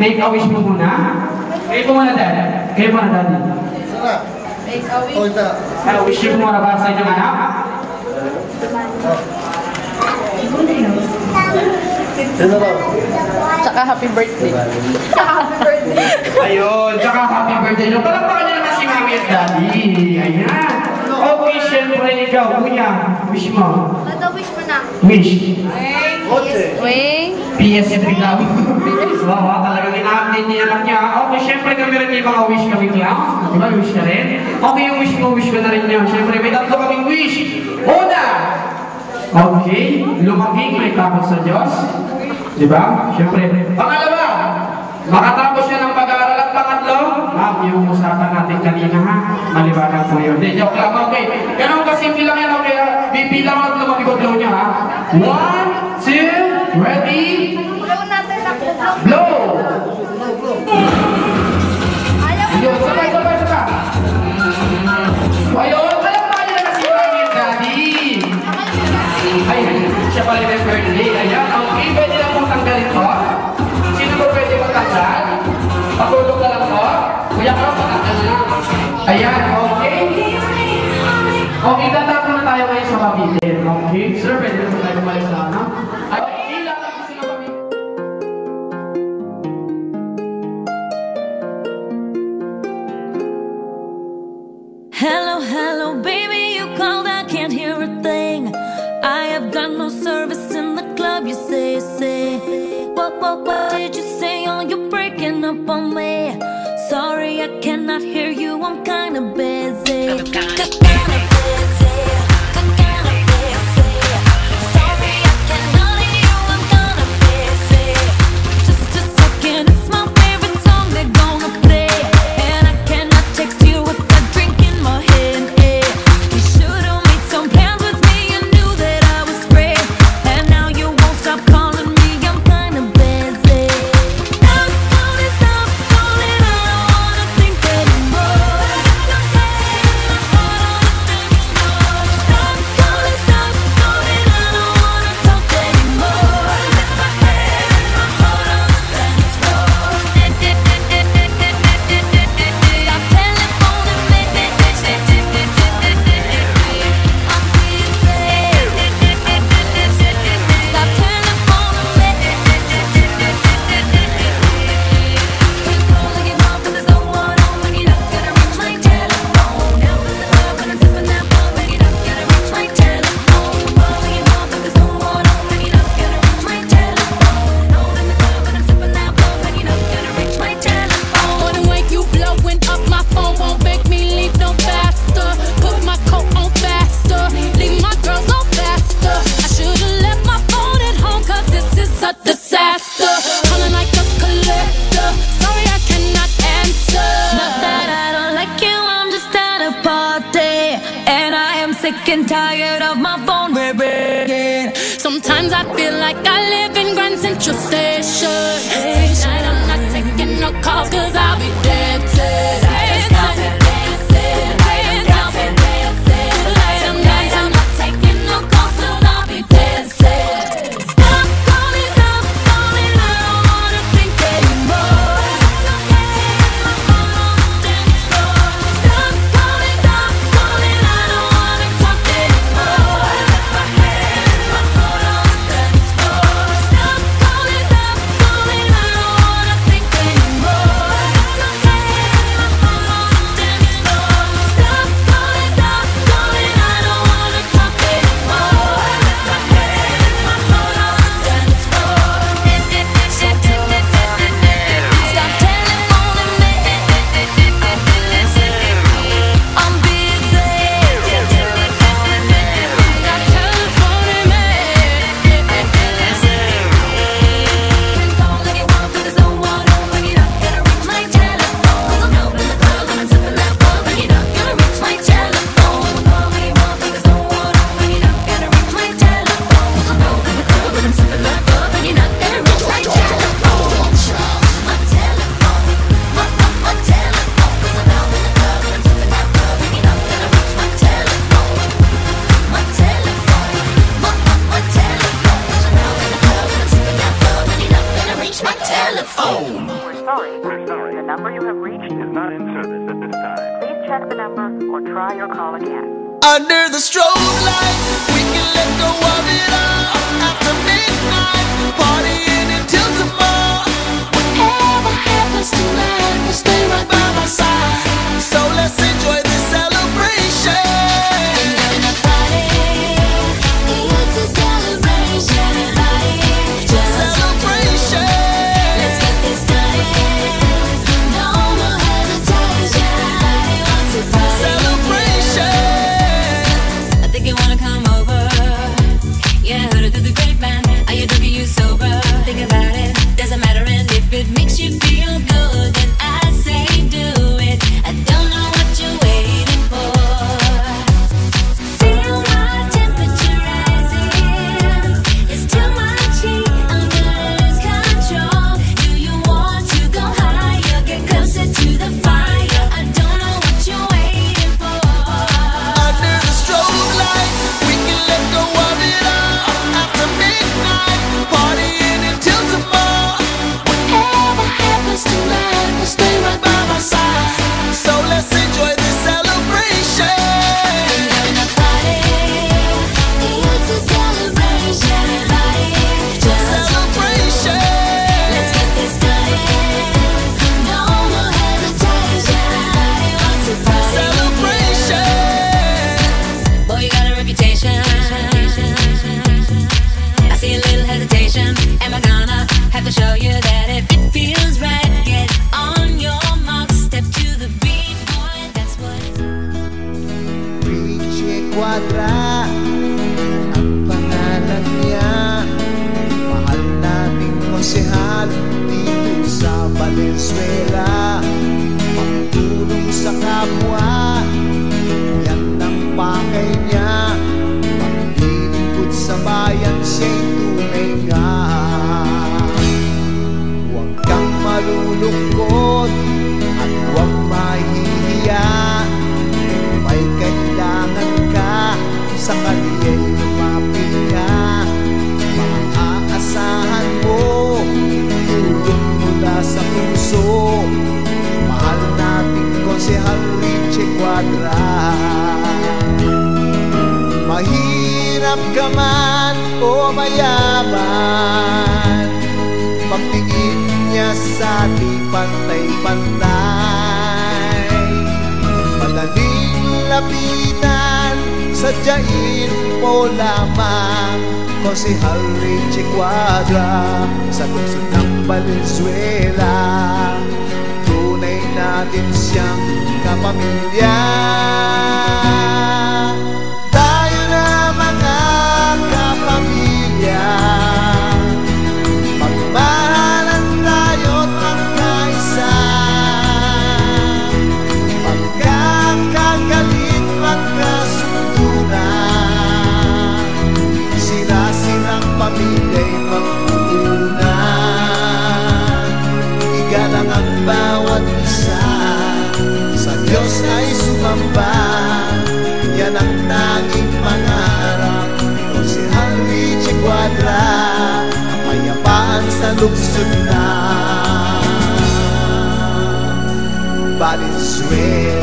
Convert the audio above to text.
Make a wish mo muna. Kayo po muna, Dad. Kayo muna, Daddy. Make a wish. Wish mo muna para sa inyong anak. Tsaka happy birthday. Happy birthday. Ayun, tsaka happy birthday. Palakpakan niyo naman si Mami at Daddy. Ayan. Okay, syempre ikaw, kuya. Wish mo. Ano wish mo na? Wish. Wing. PSP daw. Wow, talagang ina-update niya anak niya. Okay, syempre kami rin may mga wish kami niya. Di ba, wish ka rin? Okay, yung wish mo, wish ko na rin niya. Syempre, may tatlo kaming wish. Una! Okay, lumaging may takot sa Diyos. Di ba? Syempre. Pangalawa, makatapos siya ng pag-aaral at pangatlo, yung usapan natin kanina ha, maliwanag po yun. Hindi, joke lang. Okay, ganun kasimple lang yan. Okay, bibilang at lumagigod-blow niya ha. 1, 2, ready? Blow natin na Blow! Ayaw mo. Ayun, sabay. Ayun, alam pa niya na si Mami at Daddy. Ay, siya pala yung birthday. Ayan, okay, pwede lang mong tanggalin to. Sino ba pwede magtanggal? Patulog na lang to. Kuya ka, patanggal na. Ayan, okay. Okay, tatapon na tayo ngayon sa pabitin. Okay, sir, pwede na tayo umalis na, no? Ay, ilang lang kasi na pabitin. Hello, baby, you called, I can't hear a thing. I have got no service in the club, you say. What did you say? Oh, you're breaking up on me. Sorry, I cannot hear you, I'm kinda busy. Sorry, I cannot hear you, I'm kinda busy. Just a second, it's my favorite song they're gonna play. And I cannot text you with that drink in my hand. You should've made some plans with me, you knew that I was free. And now you won't stop calling me, I'm kinda busy. Stop calling, I don't wanna think anymore. Stop calling, I don't wanna talk anymore. Let my head and my heart on the dance floor. Stop telephoning me. I'm disaster, calling like a collector. Sorry, I cannot answer. Not that I don't like you, I'm just at a party, and I am sick and tired of my phone ringing. Sometimes I feel like I live in Grand Central Station. Tonight I'm not taking no calls, cause I'll be dancing. Tonight I'm not taking no calls, cause I'll be dancing. Stop calling, I don't wanna think anymore. Stop calling, I don't wanna talk anymore. Let my head and my heart on the dance floor. Stop calling, I don't wanna think anymore. Let my head and my heart on the dance floor. Stop calling, I don't wanna talk anymore. Let my head and my heart on the dance floor. Stop telephoning me. I'm busy. Stop telefoning me. Been calling you up, but there's no one home. When you're not gonna reach my telephone. I'm out in the club and I'm sipping that bug. When you're not gonna reach my telephone. Calling you up, but there's no one home. When you're not gonna reach my telephone. I'm out in the club and I'm sipping that bug. When you're not gonna reach my telephone. My telephone, my telephone. 'Cause I'm out in the club and I'm sipping that bug. When you're not gonna reach my telephone. My telephone, my telephone. 'Cause I'm out in the club and I'm sipping that bug. When you're not gonna reach my telephone. Sorry, the number you have reached is not in service at this time. Please check the number or try your call again. Under the strobe lights, we can let go of it all. After midnight, partying until tomorrow. Whatever happens tonight, will stay right by my side. So let's enjoy this celebration. It's a celebration, just Celebration. let's get this started. No more hesitation. Wants to party. Celebration. I think you wanna come over. Yeah, heard it through the grapevine. Are you drunk? Are you sober? Think about it. Doesn't matter, and if it makes you feel good, then I say do it. I don't know what you're waiting for. Feel my temperature rising. It's too much heat under lose control. Do you want to go higher? Get closer to the fire. I don't know what you're waiting for. Under the strobe lights, we can let go of it all. After midnight, partying until tomorrow. Whatever happens tonight, will stay right by my side. So let's enjoy this celebration. Gonna party. It's a celebration, just Celebration. let's get this started. No more hesitation. Wants to party. Celebration. Boy, you got a reputation. I see a little hesitation. Am I gonna have to show you that if it feels right, get on your mark, step to the beat, boy, that's what it's Richie Quadra ang pangalan niya. Mahal nating konsehal dito sa Valenzuela. Magtulong sa kapwa, yan ang pakay niya. Maglilingkod sa bayan, siya'y tunay nga. Huwag kang malulungkot at huwag mahihiya. Kung may kailangan ka, sa kaniya'y lumapit ka. Maaasahan mo tulong mula sa puso. Mahal nating konsehal Richie Quadra. Mahirap ka man o mayaman, pagtingin niya sa di pantay-pantay. Madaling lapitan, sadyain mo lamang konsehal Richie Quadra sa lungsod ng Valenzuela. Tunay natin siyang kapamilya. Tayo na mga kapamilya, magmahalan tayo't magkaisa. Magkakagalit, magkasunduran, sila-silang pamilya'y magpupunan. Igalang ang bawat isa, sa Diyos ay sumamba. Yan ang tanging pangarap ni Konsehal Richie Quadra, kapayapaan sa lungsod na Valenzuela.